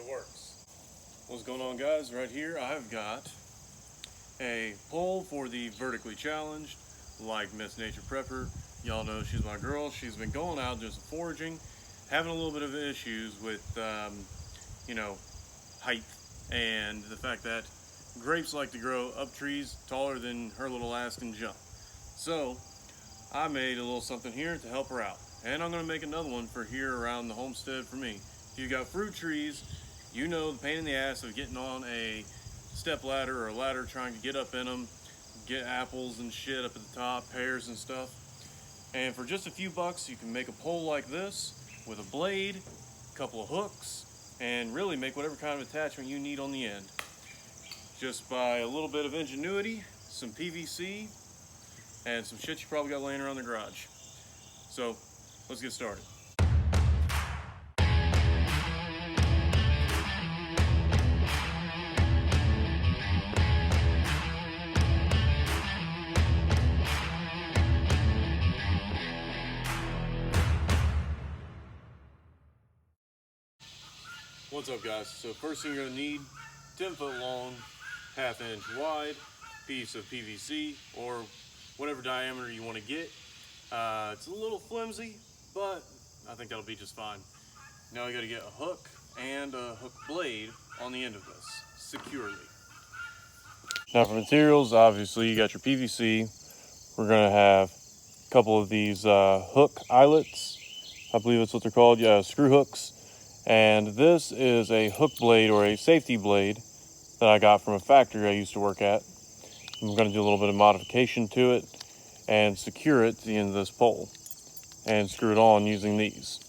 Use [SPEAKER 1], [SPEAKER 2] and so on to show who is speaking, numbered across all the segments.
[SPEAKER 1] works. What's going on, guys? Right here I've got a pole for the vertically challenged, like Miss Nature Prepper. Y'all know she's my girl. She's been going out just foraging, having a little bit of issues with height and the fact that grapes like to grow up trees taller than her little ass can jump. So I made a little something here to help her out, and I'm going to make another one for here around the homestead for me. If you got fruit trees, you know the pain in the ass of getting on a step ladder or a ladder trying to get up in them, get apples and shit up at the top, pears and stuff. And for just a few bucks, you can make a pole like this with a blade, a couple of hooks, and really make whatever kind of attachment you need on the end. Just by a little bit of ingenuity, some PVC, and some shit you probably got laying around the garage. So let's get started. What's up, guys? So first thing you're gonna need, 10-foot long, 1/2 inch wide piece of PVC or whatever diameter you want to get. It's a little flimsy, but I think that'll be just fine. Now you gotta get a hook and a hook blade on the end of this securely. Now for materials, obviously you got your PVC. We're gonna have a couple of these hook eyelets. I believe that's what they're called. Yeah, screw hooks. And this is a hook blade or a safety blade that I got from a factory I used to work at. I'm going to do a little bit of modification to it and secure it to the end of this pole and screw it on using these.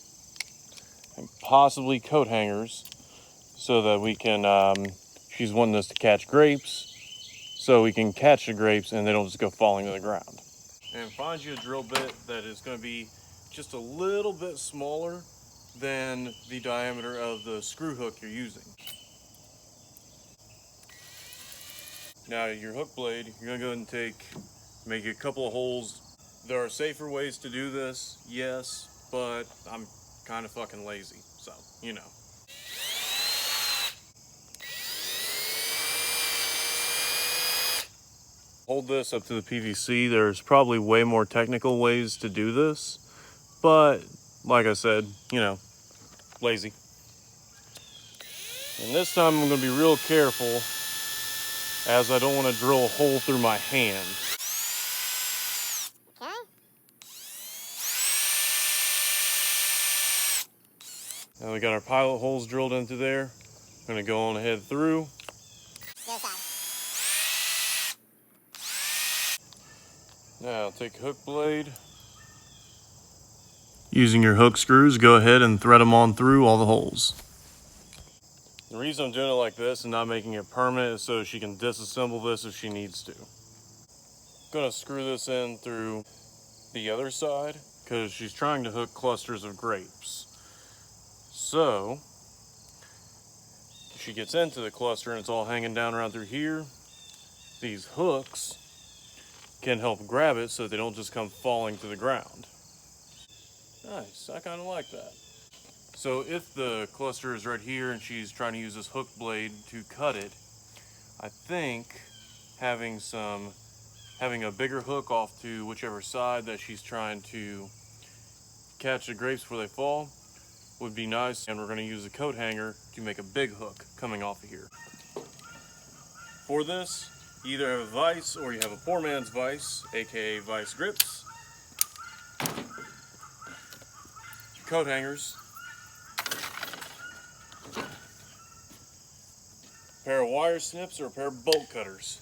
[SPEAKER 1] And possibly coat hangers so that we can, she's wanting us to catch grapes, so we can catch the grapes and they don't just go falling to the ground. And find you a drill bit that is going to be just a little bit smaller than the diameter of the screw hook you're using. Now your hook blade, you're gonna go ahead and make a couple of holes. There are safer ways to do this, yes, but I'm kind of fucking lazy, so, you know. Hold this up to the PVC. There's probably way more technical ways to do this, but like I said, you know, lazy. And this time I'm going to be real careful, as I don't want to drill a hole through my hand.
[SPEAKER 2] Okay.
[SPEAKER 1] Now we got our pilot holes drilled into there. I'm going to go on ahead through.
[SPEAKER 2] This side.
[SPEAKER 1] Now take a hook blade. Using your hook screws, go ahead and thread them on through all the holes. The reason I'm doing it like this and not making it permanent is so she can disassemble this if she needs to. I'm gonna screw this in through the other side because she's trying to hook clusters of grapes. So she gets into the cluster and it's all hanging down around through here. These hooks can help grab it so they don't just come falling to the ground. Nice, I kind of like that. So if the cluster is right here and she's trying to use this hook blade to cut it, I think having a bigger hook off to whichever side that she's trying to catch the grapes before they fall would be nice. And we're going to use a coat hanger to make a big hook coming off of here. For this, you either have a vise or you have a poor man's vise, aka vice grips, coat hangers, a pair of wire snips or a pair of bolt cutters.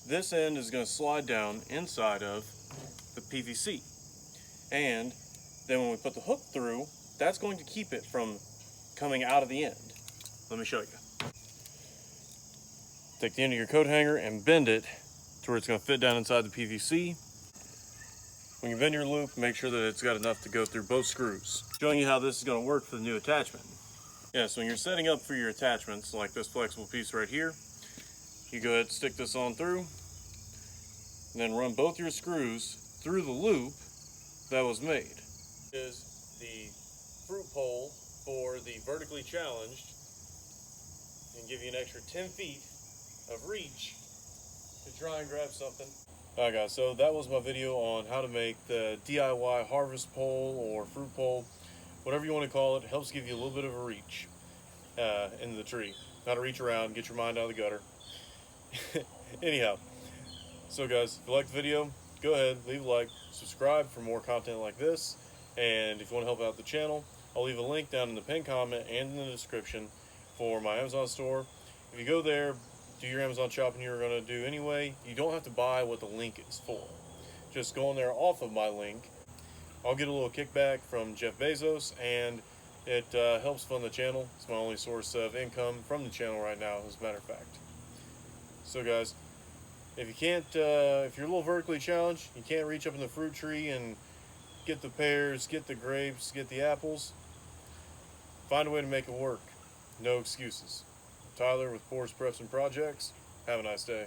[SPEAKER 1] This end is going to slide down inside of the PVC, and then when we put the hook through, that's going to keep it from coming out of the end. Let me show you. Take the end of your coat hanger and bend it to where it's going to fit down inside the PVC. When you bend your loop, make sure that it's got enough to go through both screws. Showing you how this is going to work for the new attachment. Yeah, so when you're setting up for your attachments, like this flexible piece right here, you go ahead and stick this on through. and then run both your screws through the loop that was made. Is the fruit pole for the vertically challenged and give you an extra 10 feet of reach to try and grab something. Alright guys, so that was my video on how to make the DIY harvest pole or fruit pole, whatever you want to call it. It helps give you a little bit of a reach into the tree. How to reach around, get your mind out of the gutter. Anyhow, so guys, if you liked the video, go ahead, leave a like, subscribe for more content like this, and if you want to help out the channel, I'll leave a link down in the pinned comment and in the description for my Amazon store. If you go there, do your Amazon shopping you're going to do anyway, you don't have to buy what the link is for. Just go in there off of my link. I'll get a little kickback from Jeff Bezos, and it helps fund the channel. It's my only source of income from the channel right now, as a matter of fact. So guys, if you can't, if you're a little vertically challenged, you can't reach up in the fruit tree and get the pears, get the grapes, get the apples, find a way to make it work. No excuses. Tyler with Pours Preps and Projects. Have a nice day.